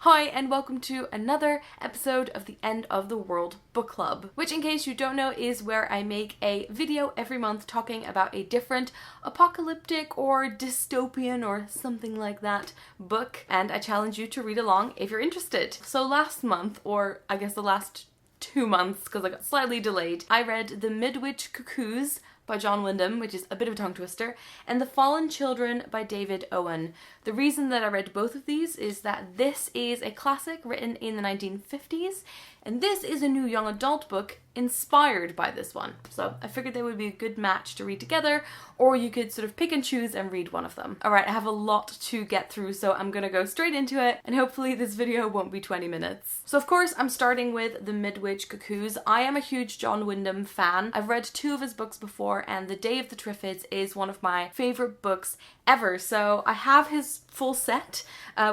Hi and welcome to another episode of the End of the World Book Club, which in case you don't know is where I make a video every month talking about a different apocalyptic or dystopian or something like that book, and I challenge you to read along if you're interested. So last month, or I guess the last 2 months because I got slightly delayed, I read The Midwich Cuckoos by Wyndham, which is a bit of a tongue twister, and The Fallen Children by David Owen. The reason that I read both of these is that this is a classic written in the 1950s, and this is a new young adult book inspired by this one. So I figured they would be a good match to read together, or you could sort of pick and choose and read one of them. Alright, I have a lot to get through, so I'm gonna go straight into it, and hopefully this video won't be 20 minutes. So of course, I'm starting with The Midwich Cuckoos. I am a huge Wyndham fan. I've read 2 of his books before, and The Day of the Triffids is one of my favorite books ever. So I have his full set,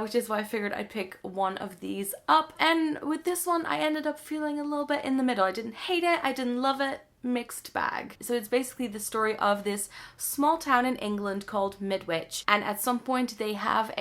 which is why I figured I'd pick one of these up. And with this one, I ended up feeling a little bit in the middle. I didn't hate it, I didn't love it, mixed bag. So it's basically the story of this small town in England called Midwich, and at some point they have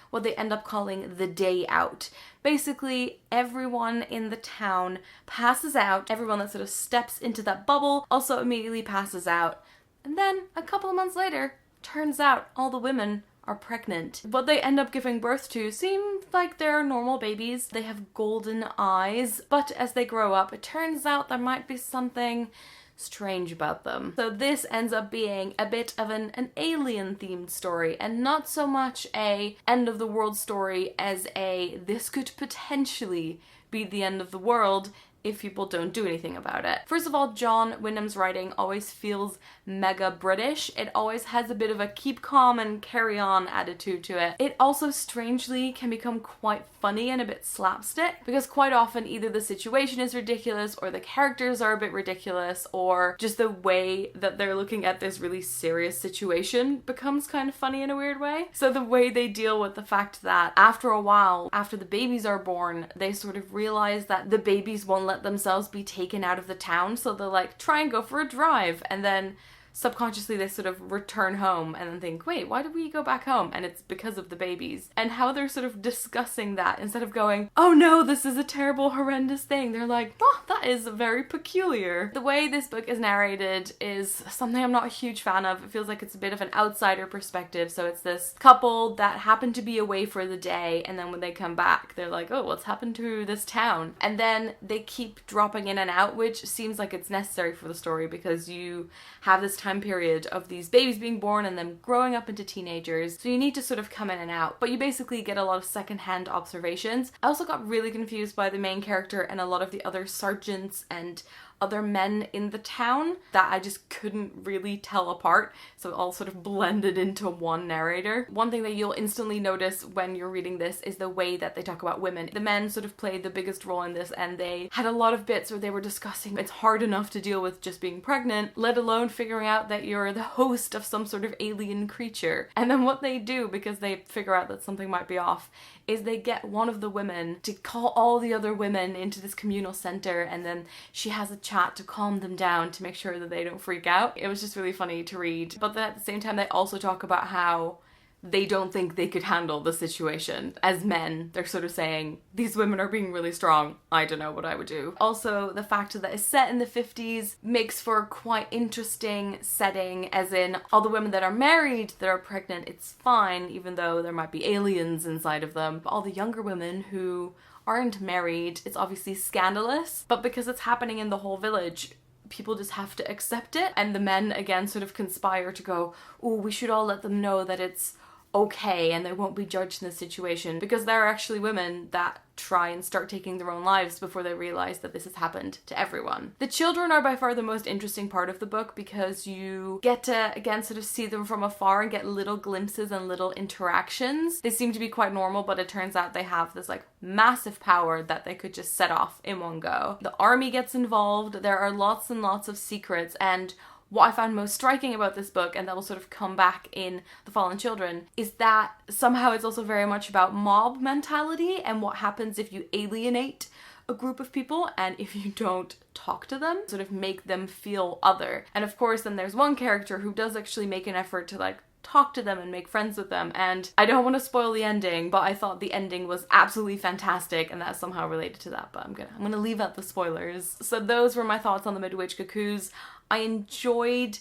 what they end up calling the day out. Basically, everyone in the town passes out. Everyone that sort of steps into that bubble also immediately passes out. And then a couple of months later, turns out all the women are pregnant. What they end up giving birth to seem like they're normal babies. They have golden eyes, but as they grow up, it turns out there might be something strange about them. So this ends up being a bit of an alien themed story, and not so much a end of the world story as this could potentially be the end of the world if people don't do anything about it. First of all, Wyndham's writing always feels mega British. It always has a bit of a keep calm and carry on attitude to it. It also strangely can become quite funny and a bit slapstick, because quite often either the situation is ridiculous or the characters are a bit ridiculous, or just the way that they're looking at this really serious situation becomes kind of funny in a weird way. So the way they deal with the fact that after a while, after the babies are born, they sort of realize that the babies won't let themselves be taken out of the town, so they'll like try and go for a drive, and then subconsciously they sort of return home and then think, wait, why did we go back home? And it's because of the babies. And how they're sort of discussing that, instead of going, oh no, this is a terrible, horrendous thing, they're like, oh, that is very peculiar. The way this book is narrated is something I'm not a huge fan of. It feels like it's a bit of an outsider perspective. So it's this couple that happen to be away for the day, and then when they come back, they're like, oh, what's happened to this town? And then they keep dropping in and out, which seems like it's necessary for the story, because you have this time period of these babies being born and then growing up into teenagers, so you need to sort of come in and out, but you basically get a lot of secondhand observations. I also got really confused by the main character and a lot of the other sergeants and other men in the town that I just couldn't really tell apart, so it all sort of blended into one narrator. One thing that you'll instantly notice when you're reading this is the way that they talk about women. The men sort of played the biggest role in this, and they had a lot of bits where they were discussing it's hard enough to deal with just being pregnant, let alone figuring out that you're the host of some sort of alien creature. And then what they do, because they figure out that something might be off, is they get one of the women to call all the other women into this communal center, and then she has a chat to calm them down to make sure that they don't freak out. It was just really funny to read. But then at the same time, they also talk about how they don't think they could handle the situation. As men, they're sort of saying, these women are being really strong, I don't know what I would do. Also, the fact that it's set in the 50s makes for a quite interesting setting, as in all the women that are married that are pregnant, it's fine, even though there might be aliens inside of them. But all the younger women who aren't married, it's obviously scandalous, but because it's happening in the whole village, people just have to accept it. And the men again sort of conspire to go, oh, we should all let them know that it's okay and they won't be judged in this situation, because there are actually women that try and start taking their own lives before they realize that this has happened to everyone. The children are by far the most interesting part of the book, because you get to again sort of see them from afar and get little glimpses and little interactions. They seem to be quite normal, but it turns out they have this like massive power that they could just set off in one go. The army gets involved, there are lots and lots of secrets, and what I found most striking about this book, and that will sort of come back in The Fallen Children, is that somehow it's also very much about mob mentality and what happens if you alienate a group of people and if you don't talk to them, sort of make them feel other. And of course then there's one character who does actually make an effort to like talk to them and make friends with them. And I don't want to spoil the ending, but I thought the ending was absolutely fantastic, and that's somehow related to that, but I'm gonna leave out the spoilers. So those were my thoughts on the Midwich Cuckoos. I enjoyed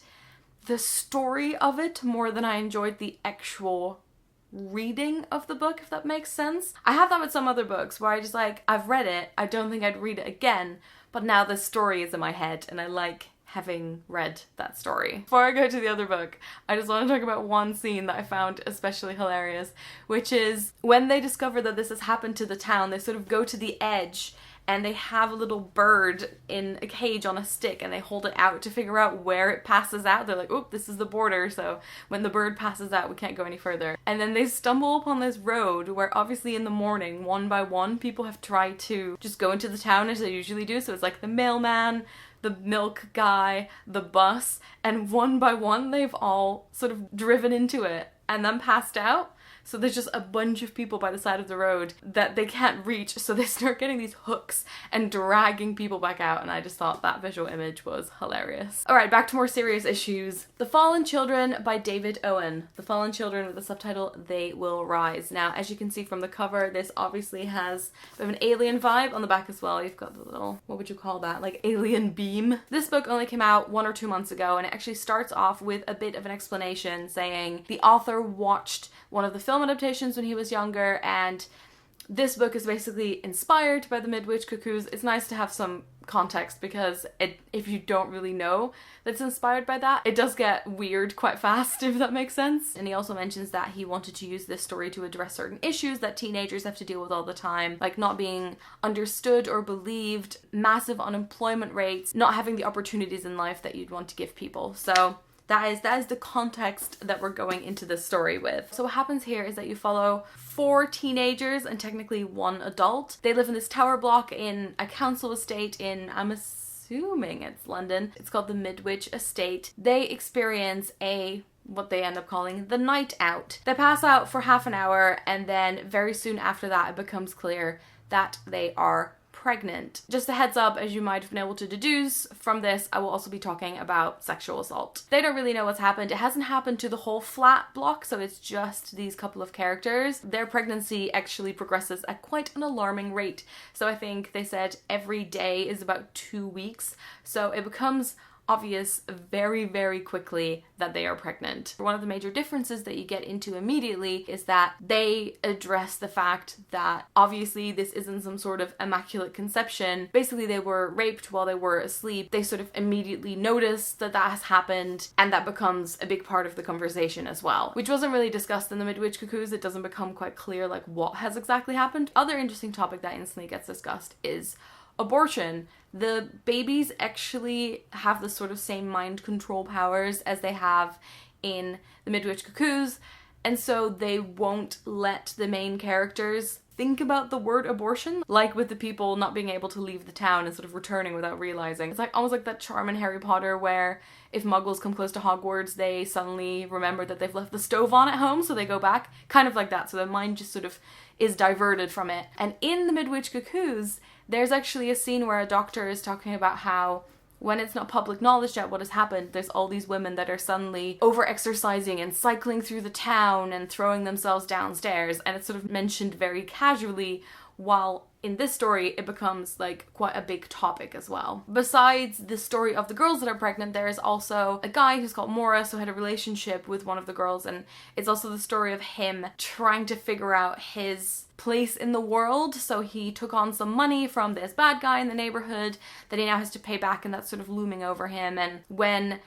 the story of it more than I enjoyed the actual reading of the book, if that makes sense. I have that with some other books where I just like, I've read it, I don't think I'd read it again, but now the story is in my head and I like having read that story. Before I go to the other book, I just want to talk about one scene that I found especially hilarious, which is when they discover that this has happened to the town, they sort of go to the edge and they have a little bird in a cage on a stick and they hold it out to figure out where it passes out. They're like, oh, this is the border, so when the bird passes out, we can't go any further. And then they stumble upon this road where obviously in the morning, one by one, people have tried to just go into the town as they usually do. So it's like the mailman, the milk guy, the bus, and one by one, they've all sort of driven into it and then passed out. So there's just a bunch of people by the side of the road that they can't reach, so they start getting these hooks and dragging people back out, and I just thought that visual image was hilarious. Alright, back to more serious issues. The Fallen Children by David Owen. The Fallen Children with the subtitle, They Will Rise. Now, as you can see from the cover, this obviously has a bit of an alien vibe on the back as well. You've got the little, what would you call that, like alien beam. This book only came out 1 or 2 months ago, and it actually starts off with a bit of an explanation saying the author watched one of the film adaptations when he was younger, and this book is basically inspired by the Midwich Cuckoos. It's nice to have some context because if you don't really know that's inspired by that, it does get weird quite fast, if that makes sense. And he also mentions that he wanted to use this story to address certain issues that teenagers have to deal with all the time, like not being understood or believed, massive unemployment rates, not having the opportunities in life that you'd want to give people. So that is the context that we're going into this story with. So what happens here is that you follow 4 teenagers and technically 1 adult. They live in this tower block in a council estate in, I'm assuming it's London. It's called the Midwich Estate. They experience what they end up calling the night out. They pass out for half an hour, and then very soon after that it becomes clear that they are pregnant. Just a heads up, as you might have been able to deduce from this, I will also be talking about sexual assault. They don't really know what's happened. It hasn't happened to the whole flat block, so it's just these couple of characters. Their pregnancy actually progresses at quite an alarming rate. So I think they said every day is about 2 weeks. So it becomes obvious very, very quickly that they are pregnant. One of the major differences that you get into immediately is that they address the fact that obviously this isn't some sort of immaculate conception. Basically, they were raped while they were asleep. They sort of immediately notice that that has happened, and that becomes a big part of the conversation as well, which wasn't really discussed in the Midwich Cuckoos. It doesn't become quite clear like what has exactly happened. Other interesting topic that instantly gets discussed is abortion. The babies actually have the sort of same mind control powers as they have in the Midwich Cuckoos, and so they won't let the main characters think about the word abortion, like with the people not being able to leave the town and sort of returning without realizing. It's like almost like that charm in Harry Potter where if muggles come close to Hogwarts, they suddenly remember that they've left the stove on at home, so they go back. Kind of like that, so their mind just sort of is diverted from it. And in the Midwich Cuckoos, there's actually a scene where a doctor is talking about how when it's not public knowledge yet what has happened, there's all these women that are suddenly over-exercising and cycling through the town and throwing themselves downstairs, and it's sort of mentioned very casually, while in this story it becomes like quite a big topic as well. Besides the story of the girls that are pregnant, there is also a guy who's called Morris who had a relationship with one of the girls, and it's also the story of him trying to figure out his place in the world. So he took on some money from this bad guy in the neighborhood that he now has to pay back, and that's sort of looming over him. And when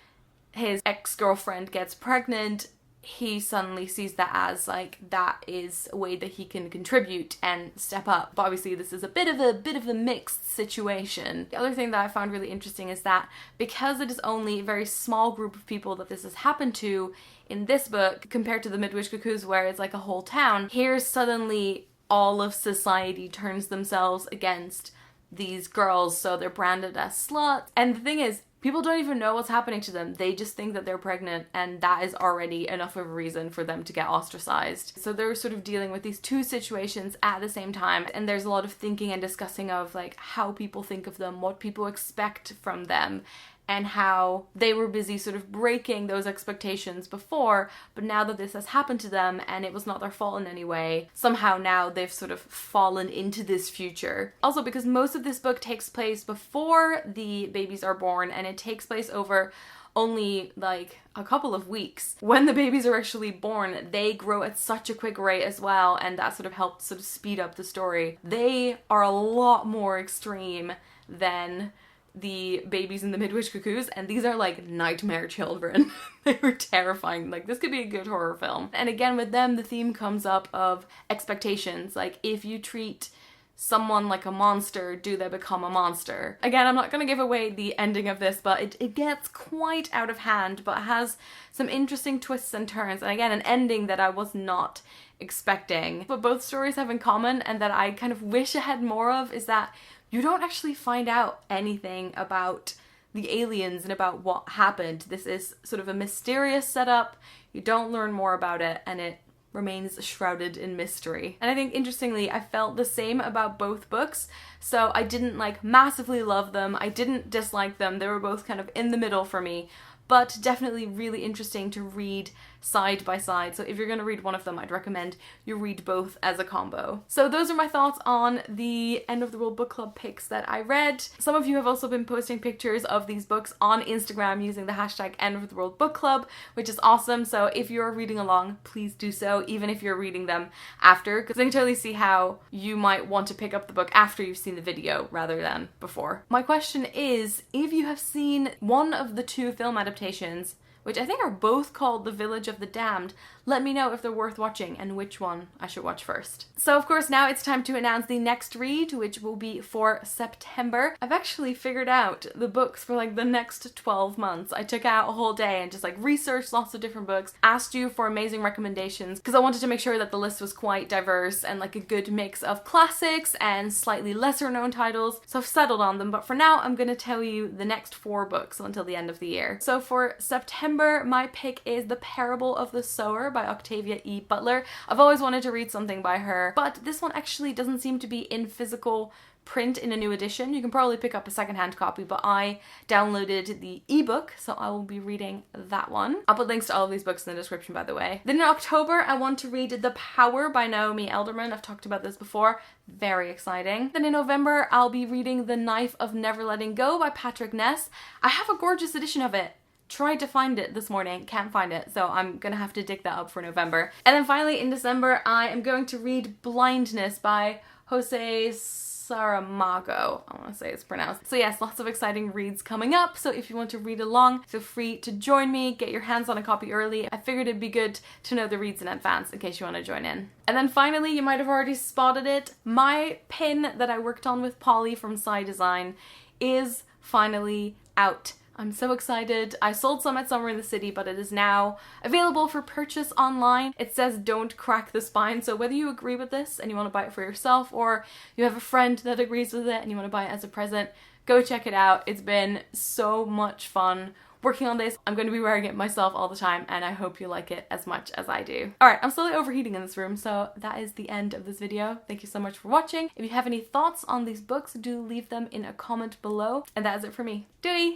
his ex-girlfriend gets pregnant, he suddenly sees that as like that is a way that he can contribute and step up. But obviously this is a bit of a mixed situation. The other thing that I found really interesting is that because it is only a very small group of people that this has happened to in this book compared to the Midwich Cuckoos where it's like a whole town, here suddenly all of society turns themselves against these girls, so they're branded as sluts. And the thing is, people don't even know what's happening to them. They just think that they're pregnant, and that is already enough of a reason for them to get ostracized. So they're sort of dealing with these two situations at the same time, and there's a lot of thinking and discussing of like how people think of them, what people expect from them, and how they were busy sort of breaking those expectations before, but now that this has happened to them and it was not their fault in any way, somehow now they've sort of fallen into this future. Also, because most of this book takes place before the babies are born, and it takes place over only like a couple of weeks. When the babies are actually born, they grow at such a quick rate as well, and that sort of helped sort of speed up the story. They are a lot more extreme than the babies in the Midwich Cuckoos, and these are like nightmare children. They were terrifying. Like, this could be a good horror film. And again, with them, the theme comes up of expectations. Like, if you treat someone like a monster, do they become a monster? Again, I'm not going to give away the ending of this, but it gets quite out of hand, but has some interesting twists and turns, and again, an ending that I was not expecting. But both stories have in common, and that I kind of wish I had more of, is that you don't actually find out anything about the aliens and about what happened. This is sort of a mysterious setup. You don't learn more about it, and it remains shrouded in mystery. And I think, interestingly, I felt the same about both books. So I didn't like massively love them. I didn't dislike them. They were both kind of in the middle for me, but definitely really interesting to read side by side. So if you're going to read one of them, I'd recommend you read both as a combo. So those are my thoughts on the End of the World Book Club picks that I read. Some of you have also been posting pictures of these books on Instagram using the hashtag End of the World Book Club, which is awesome. So if you're reading along, please do so, even if you're reading them after, because I can totally see how you might want to pick up the book after you've seen the video rather than before. My question is, if you have seen one of the two film adaptations, which I think are both called The Village of the Damned, let me know if they're worth watching and which one I should watch first. So of course now it's time to announce the next read, which will be for September. I've actually figured out the books for like the next 12 months. I took out a whole day and just like researched lots of different books, asked you for amazing recommendations, because I wanted to make sure that the list was quite diverse and like a good mix of classics and slightly lesser known titles. So I've settled on them, but for now I'm going to tell you the next 4 books until the end of the year. So for September, my pick is The Parable of the Sower by Octavia E. Butler. I've always wanted to read something by her, but this one actually doesn't seem to be in physical print in a new edition. You can probably pick up a secondhand copy, but I downloaded the ebook, so I will be reading that one. I'll put links to all of these books in the description, by the way. Then in October, I want to read The Power by Naomi Alderman. I've talked about this before. Very exciting. Then in November, I'll be reading The Knife of Never Letting Go by Patrick Ness. I have a gorgeous edition of it. Tried to find it this morning, can't find it, so I'm gonna have to dig that up for November. And then finally in December, I am going to read Blindness by Jose Saramago. I want to say it's pronounced. So yes, lots of exciting reads coming up, so if you want to read along, feel free to join me, get your hands on a copy early. I figured it'd be good to know the reads in advance in case you want to join in. And then finally, you might have already spotted it, my pin that I worked on with Polly from Psy Design is finally out. I'm so excited. I sold some at Summer in the City, but it is now available for purchase online. It says don't crack the spine, so whether you agree with this and you want to buy it for yourself, or you have a friend that agrees with it and you want to buy it as a present, go check it out. It's been so much fun working on this. I'm going to be wearing it myself all the time, and I hope you like it as much as I do. Alright, I'm slowly overheating in this room, so that is the end of this video. Thank you so much for watching. If you have any thoughts on these books, do leave them in a comment below. And that is it for me. Doei!